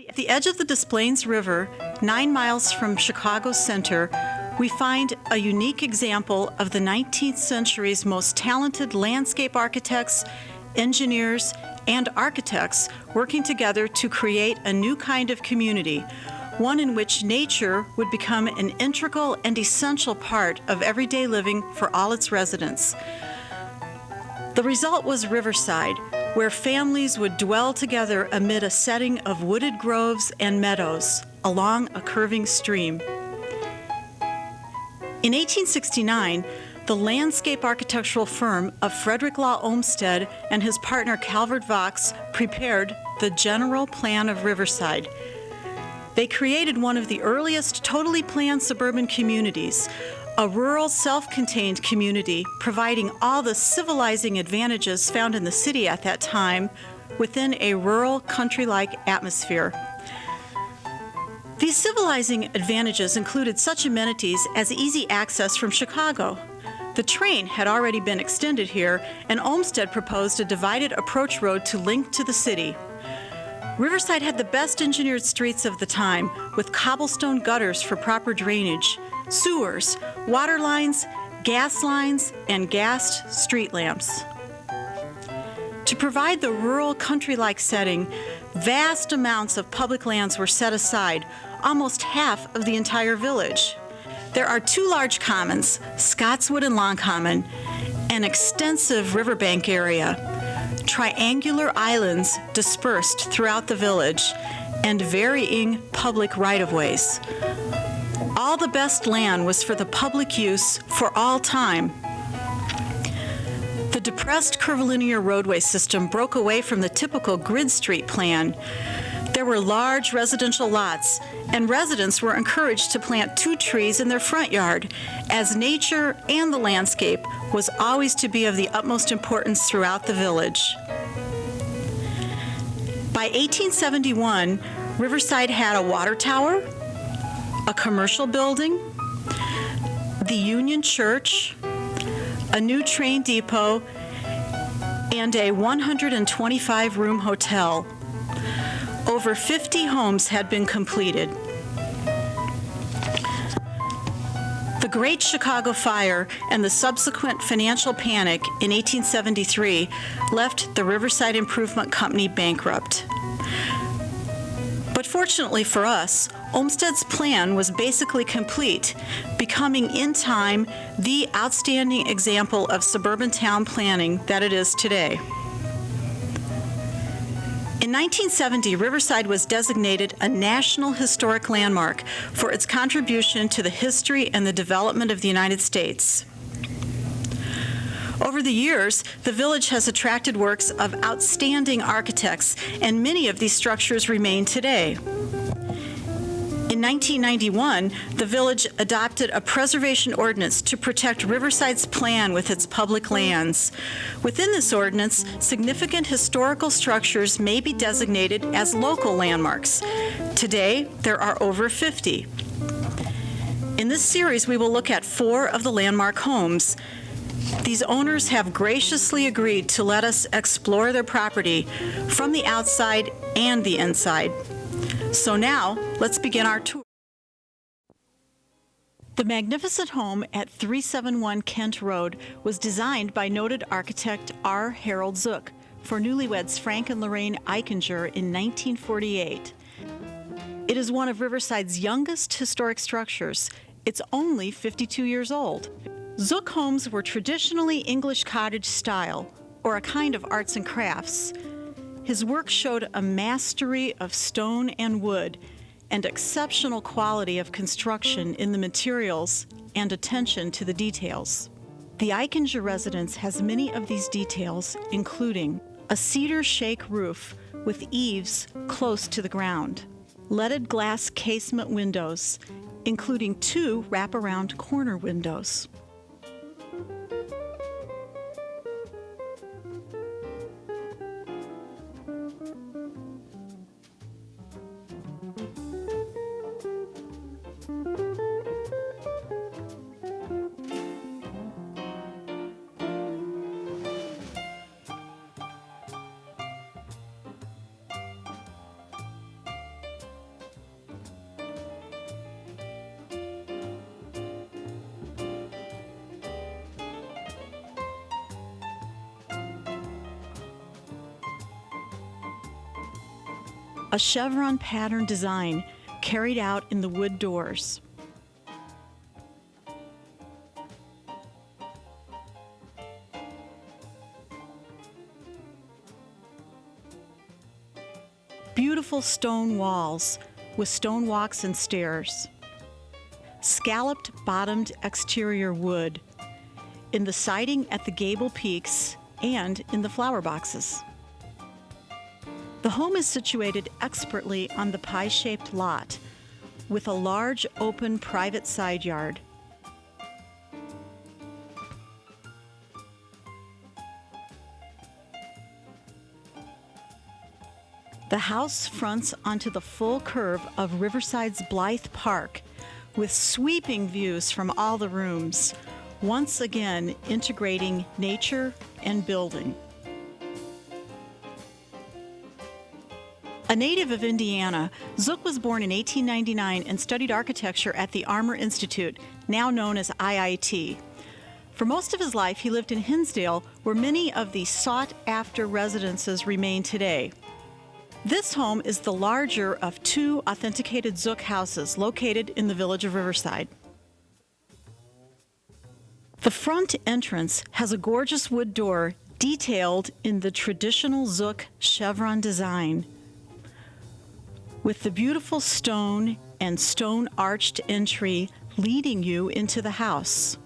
At the edge of the Des Plaines River, 9 miles from Chicago's center, we find a unique example of the 19th century's most talented landscape architects, engineers, and architects working together to create a new kind of community, one in which nature would become an integral and essential part of everyday living for all its residents. The result was Riverside, where families would dwell together amid a setting of wooded groves and meadows along a curving stream. In 1869, the landscape architectural firm of Frederick Law Olmsted and his partner Calvert Vaux prepared the General Plan of Riverside. They created one of the earliest totally planned suburban communities, a rural, self-contained community providing all the civilizing advantages found in the city at that time within a rural, country-like atmosphere. These civilizing advantages included such amenities as easy access from Chicago. The train had already been extended here, and Olmsted proposed a divided approach road to link to the city. Riverside had the best engineered streets of the time, with cobblestone gutters for proper drainage, sewers, water lines, gas lines, and gassed street lamps. To provide the rural, country-like setting, vast amounts of public lands were set aside, almost half of the entire village. There are 2 large commons, Scottswood and Long Common, an extensive riverbank area, triangular islands dispersed throughout the village, and varying public right-of-ways. All the best land was for the public use for all time. The depressed curvilinear roadway system broke away from the typical grid street plan. There were large residential lots, and residents were encouraged to plant 2 trees in their front yard, as nature and the landscape was always to be of the utmost importance throughout the village. By 1871, Riverside had a water tower, a commercial building, the Union Church, a new train depot, and a 125-room hotel. Over 50 homes had been completed. The Great Chicago Fire and the subsequent financial panic in 1873 left the Riverside Improvement Company bankrupt. But fortunately for us, Olmsted's plan was basically complete, becoming in time the outstanding example of suburban town planning that it is today. In 1970, Riverside was designated a National Historic Landmark for its contribution to the history and the development of the United States. Over the years, the village has attracted works of outstanding architects, and many of these structures remain today. In 1991, the village adopted a preservation ordinance to protect Riverside's plan with its public lands. Within this ordinance, significant historical structures may be designated as local landmarks. Today, there are over 50. In this series, we will look at 4 of the landmark homes. These owners have graciously agreed to let us explore their property from the outside and the inside. So now, let's begin our tour. The magnificent home at 371 Kent Road was designed by noted architect R. Harold Zook for newlyweds Frank and Lorraine Eichinger in 1948. It is one of Riverside's youngest historic structures. It's only 52 years old. Zook homes were traditionally English cottage style, or a kind of arts and crafts. His work showed a mastery of stone and wood and exceptional quality of construction in the materials and attention to the details. The Eichinger residence has many of these details, including a cedar shake roof with eaves close to the ground, leaded glass casement windows, including 2 wraparound corner windows. a chevron pattern design carried out in the wood doors. Beautiful stone walls with stone walks and stairs. Scalloped bottomed exterior wood in the siding at the gable peaks and in the flower boxes. The home is situated expertly on the pie-shaped lot with a large open private side yard. The house fronts onto the full curve of Riverside's Blythe Park with sweeping views from all the rooms, once again integrating nature and building. A native of Indiana, Zook was born in 1899 and studied architecture at the Armour Institute, now known as IIT. For most of his life, he lived in Hinsdale, where many of the sought-after residences remain today. This home is the larger of two authenticated Zook houses located in the Village of Riverside. The front entrance has a gorgeous wood door detailed in the traditional Zook chevron design, with the beautiful stone and stone arched entry leading you into the house.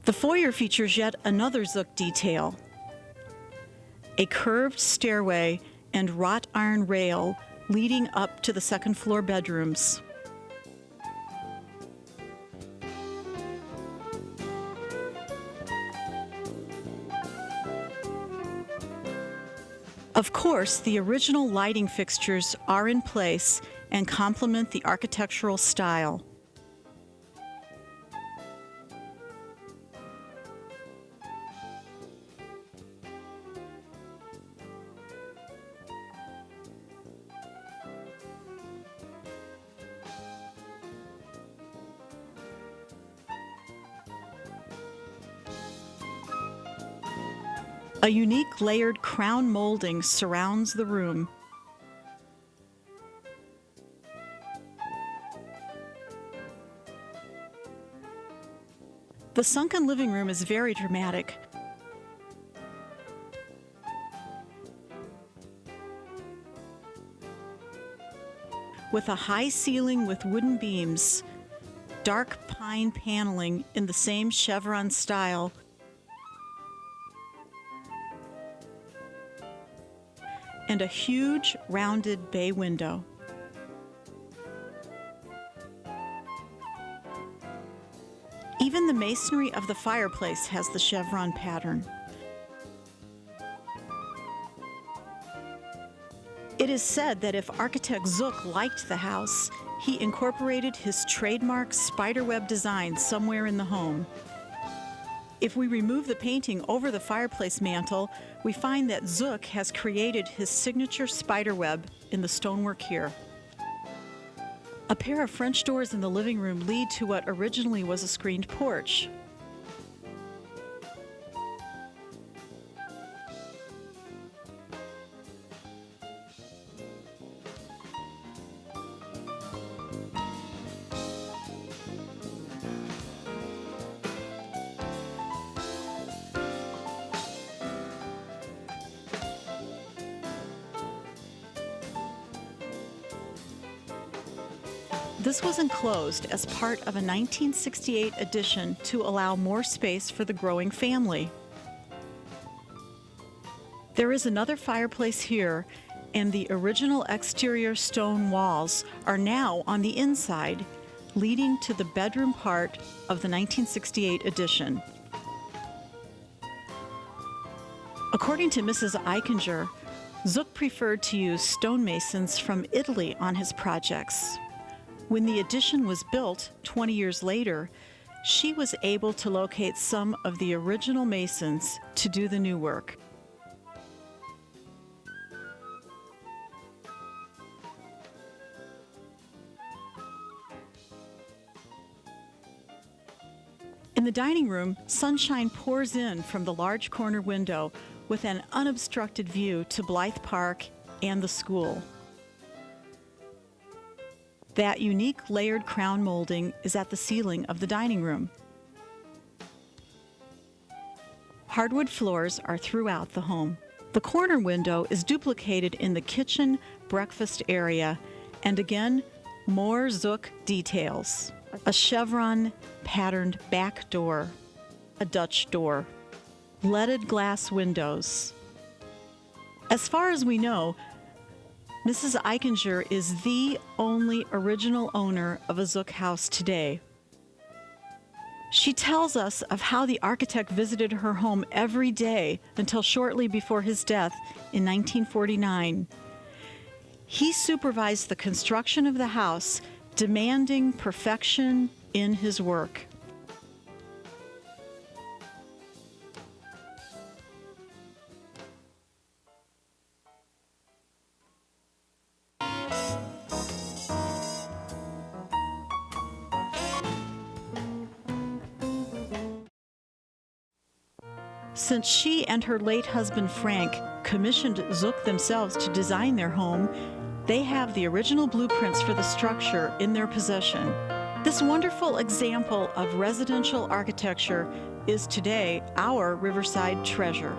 The foyer features yet another Zook detail: a curved stairway and wrought iron rail leading up to the second floor bedrooms. Of course, the original lighting fixtures are in place and complement the architectural style. A unique layered crown molding surrounds the room. The sunken living room is very dramatic. With a high ceiling with wooden beams, dark pine paneling in the same chevron style, and a huge rounded bay window. Even the masonry of the fireplace has the chevron pattern. It is said that if architect Zook liked the house, he incorporated his trademark spiderweb design somewhere in the home. If we remove the painting over the fireplace mantel, we find that Zook has created his signature spiderweb in the stonework here. A pair of French doors in the living room lead to what originally was a screened porch. This was enclosed as part of a 1968 addition to allow more space for the growing family. There is another fireplace here, and the original exterior stone walls are now on the inside, leading to the bedroom part of the 1968 addition. According to Mrs. Eichinger, Zook preferred to use stonemasons from Italy on his projects. When the addition was built 20 years later, she was able to locate some of the original masons to do the new work. In the dining room, sunshine pours in from the large corner window, with an unobstructed view to Blythe Park and the school. That unique layered crown molding is at the ceiling of the dining room. Hardwood floors are throughout the home. The corner window is duplicated in the kitchen breakfast area, and again, more Zook details. A chevron patterned back door, a Dutch door, leaded glass windows. As far as we know, Mrs. Eichinger is the only original owner of a Zook house today. She tells us of how the architect visited her home every day until shortly before his death in 1949. He supervised the construction of the house, demanding perfection in his work. Since she and her late husband Frank commissioned Zook themselves to design their home, they have the original blueprints for the structure in their possession. This wonderful example of residential architecture is today our Riverside treasure.